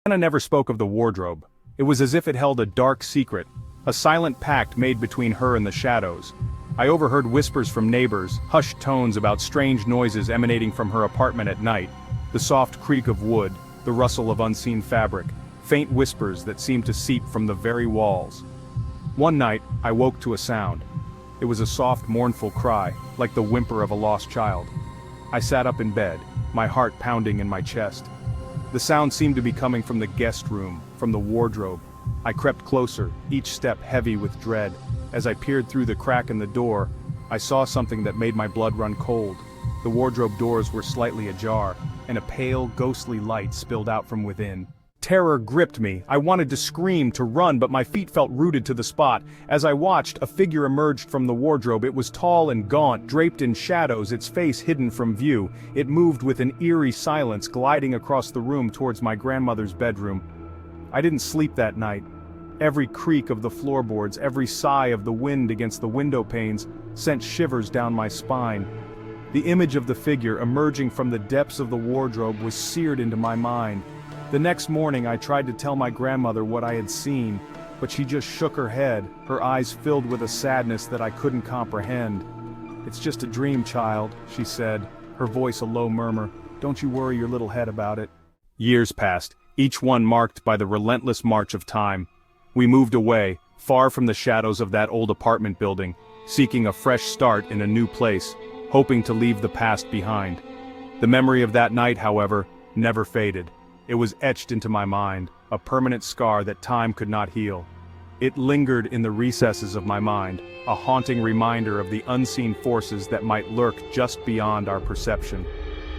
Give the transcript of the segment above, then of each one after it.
Nana never spoke of the wardrobe. It was as if it held a dark secret, a silent pact made between her and the shadows. I overheard whispers from neighbors, hushed tones about strange noises emanating from her apartment at night, the soft creak of wood, the rustle of unseen fabric, faint whispers that seemed to seep from the very walls. One night, I woke to a sound. It was a soft, mournful cry, like the whimper of a lost child. I sat up in bed, my heart pounding in my chest. The sound seemed to be coming from the guest room, from the wardrobe. I crept closer, each step heavy with dread. As I peered through the crack in the door, I saw something that made my blood run cold. The wardrobe doors were slightly ajar, and a pale, ghostly light spilled out from within. Terror gripped me. I wanted to scream, to run, but my feet felt rooted to the spot. As I watched, a figure emerged from the wardrobe. It was tall and gaunt, draped in shadows, its face hidden from view. It moved with an eerie silence, gliding across the room towards my grandmother's bedroom. I didn't sleep that night. Every creak of the floorboards, every sigh of the wind against the window panes, sent shivers down my spine. The image of the figure emerging from the depths of the wardrobe was seared into my mind. The next morning I tried to tell my grandmother what I had seen, but she just shook her head, her eyes filled with a sadness that I couldn't comprehend. "It's just a dream, child," she said, her voice a low murmur. "Don't you worry your little head about it." Years passed, each one marked by the relentless march of time. We moved away, far from the shadows of that old apartment building, seeking a fresh start in a new place, hoping to leave the past behind. The memory of that night, however, never faded. It was etched into my mind, a permanent scar that time could not heal. It lingered in the recesses of my mind, a haunting reminder of the unseen forces that might lurk just beyond our perception.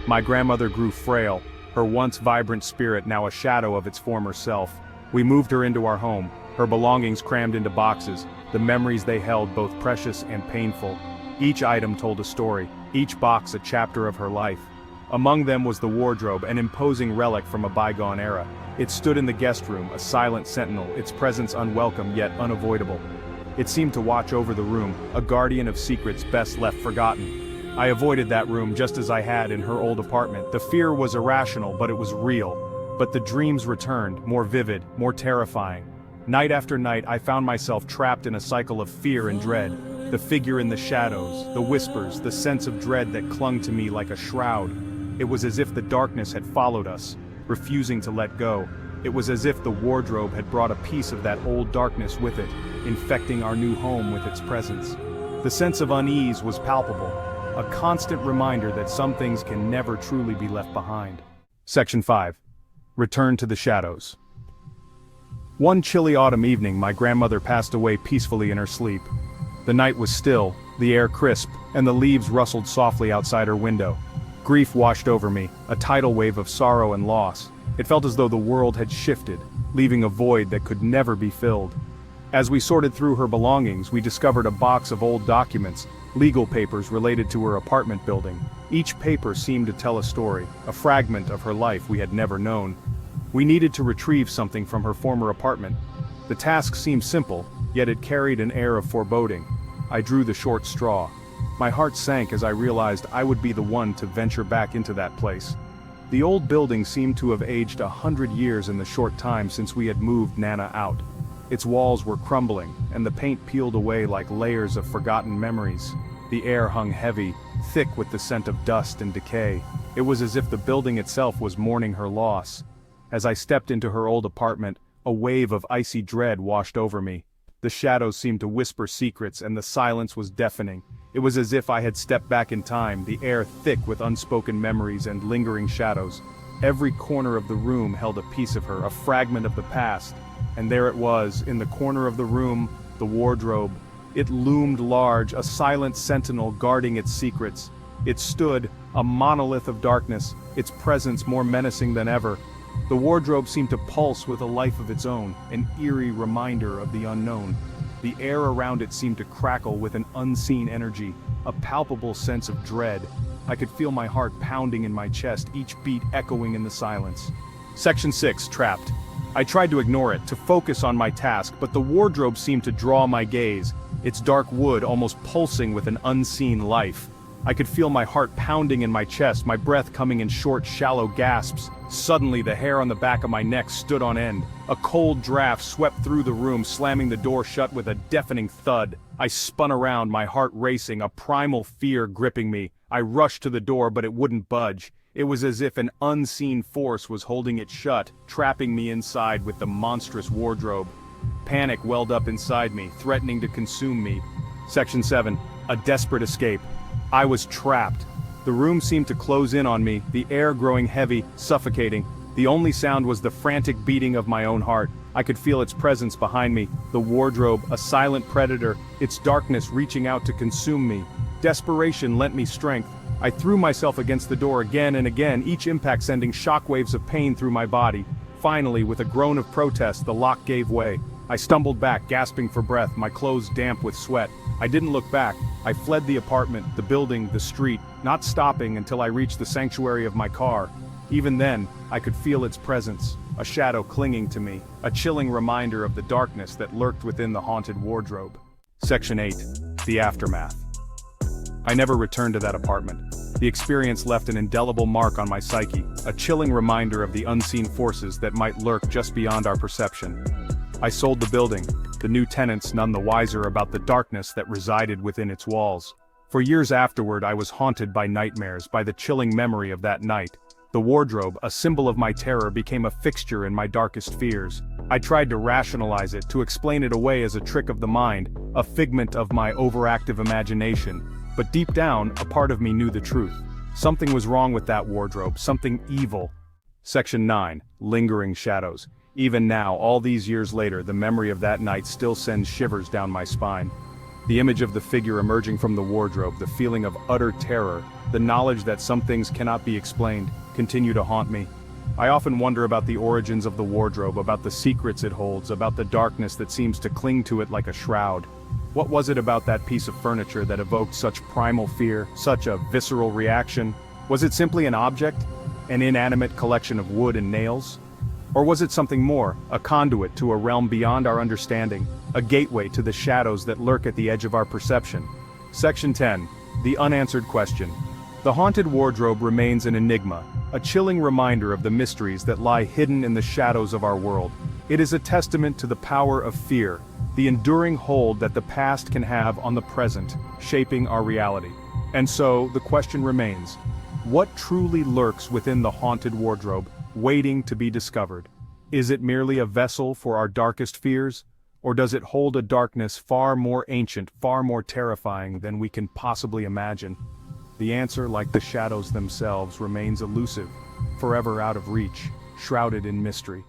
My grandmother grew frail, her once vibrant spirit now a shadow of its former self. We moved her into our home, her belongings crammed into boxes, the memories they held both precious and painful. Each item told a story, each box a chapter of her life. Among them was the wardrobe, an imposing relic from a bygone era. It stood in the guest room, a silent sentinel, its presence unwelcome yet unavoidable. It seemed to watch over the room, a guardian of secrets best left forgotten. I avoided that room just as I had in her old apartment. The fear was irrational, but it was real. But the dreams returned, more vivid, more terrifying. Night after night I found myself trapped in a cycle of fear and dread. The figure in the shadows, the whispers, the sense of dread that clung to me like a shroud. It was as if the darkness had followed us, refusing to let go. It was as if the wardrobe had brought a piece of that old darkness with it, infecting our new home with its presence. The sense of unease was palpable, a constant reminder that some things can never truly be left behind. Section 5. Return to the shadows. One chilly autumn evening my grandmother passed away peacefully in her sleep. The night was still, the air crisp, and the leaves rustled softly outside her window. Grief washed over me, a tidal wave of sorrow and loss. It felt as though the world had shifted, leaving a void that could never be filled. As we sorted through her belongings, we discovered a box of old documents, legal papers related to her apartment building. Each paper seemed to tell a story, a fragment of her life we had never known. We needed to retrieve something from her former apartment. The task seemed simple, yet it carried an air of foreboding. I drew the short straw. My heart sank as I realized I would be the one to venture back into that place. The old building seemed to have aged 100 years in the short time since we had moved Nana out. Its walls were crumbling, and the paint peeled away like layers of forgotten memories. The air hung heavy, thick with the scent of dust and decay. It was as if the building itself was mourning her loss. As I stepped into her old apartment, a wave of icy dread washed over me. The shadows seemed to whisper secrets, and the silence was deafening. It was as if I had stepped back in time, the air thick with unspoken memories and lingering shadows. Every corner of the room held a piece of her, a fragment of the past. And there it was, in the corner of the room, the wardrobe. It loomed large, a silent sentinel guarding its secrets. It stood, a monolith of darkness, its presence more menacing than ever. The wardrobe seemed to pulse with a life of its own, an eerie reminder of the unknown. The air around it seemed to crackle with an unseen energy, a palpable sense of dread. I could feel my heart pounding in my chest, each beat echoing in the silence. Section 6, Trapped. I tried to ignore it, to focus on my task, but the wardrobe seemed to draw my gaze, its dark wood almost pulsing with an unseen life. I could feel my heart pounding in my chest, my breath coming in short, shallow gasps. Suddenly, the hair on the back of my neck stood on end. A cold draft swept through the room, slamming the door shut with a deafening thud. I spun around, my heart racing, a primal fear gripping me. I rushed to the door, but it wouldn't budge. It was as if an unseen force was holding it shut, trapping me inside with the monstrous wardrobe. Panic welled up inside me, threatening to consume me. Section 7. A desperate escape. I was trapped. The room seemed to close in on me, the air growing heavy, suffocating. The only sound was the frantic beating of my own heart. I could feel its presence behind me, the wardrobe, a silent predator, its darkness reaching out to consume me. Desperation lent me strength. I threw myself against the door again and again, each impact sending shockwaves of pain through my body. Finally, with a groan of protest, the lock gave way. I stumbled back, gasping for breath, my clothes damp with sweat. I didn't look back. I fled the apartment, the building, the street, not stopping until I reached the sanctuary of my car. Even then, I could feel its presence, a shadow clinging to me, a chilling reminder of the darkness that lurked within the haunted wardrobe. Section 8. The Aftermath. I never returned to that apartment. The experience left an indelible mark on my psyche, a chilling reminder of the unseen forces that might lurk just beyond our perception. I sold the building, the new tenants none the wiser about the darkness that resided within its walls. For years afterward, I was haunted by nightmares, by the chilling memory of that night. The wardrobe, a symbol of my terror, became a fixture in my darkest fears. I tried to rationalize it, to explain it away as a trick of the mind, a figment of my overactive imagination. But deep down, a part of me knew the truth. Something was wrong with that wardrobe, something evil. Section 9. Lingering Shadows. Even now, all these years later, the memory of that night still sends shivers down my spine. The image of the figure emerging from the wardrobe, the feeling of utter terror, the knowledge that some things cannot be explained, continue to haunt me. I often wonder about the origins of the wardrobe, about the secrets it holds, about the darkness that seems to cling to it like a shroud. What was it about that piece of furniture that evoked such primal fear, such a visceral reaction? Was it simply an object? An inanimate collection of wood and nails? Or was it something more, a conduit to a realm beyond our understanding, a gateway to the shadows that lurk at the edge of our perception? Section 10. The Unanswered Question. The haunted wardrobe remains an enigma, a chilling reminder of the mysteries that lie hidden in the shadows of our world. It is a testament to the power of fear, the enduring hold that the past can have on the present, shaping our reality. And so, the question remains, what truly lurks within the haunted wardrobe, waiting to be discovered? Is it merely a vessel for our darkest fears? Or does it hold a darkness far more ancient, far more terrifying than we can possibly imagine? The answer, like the shadows themselves, remains elusive, forever out of reach, shrouded in mystery.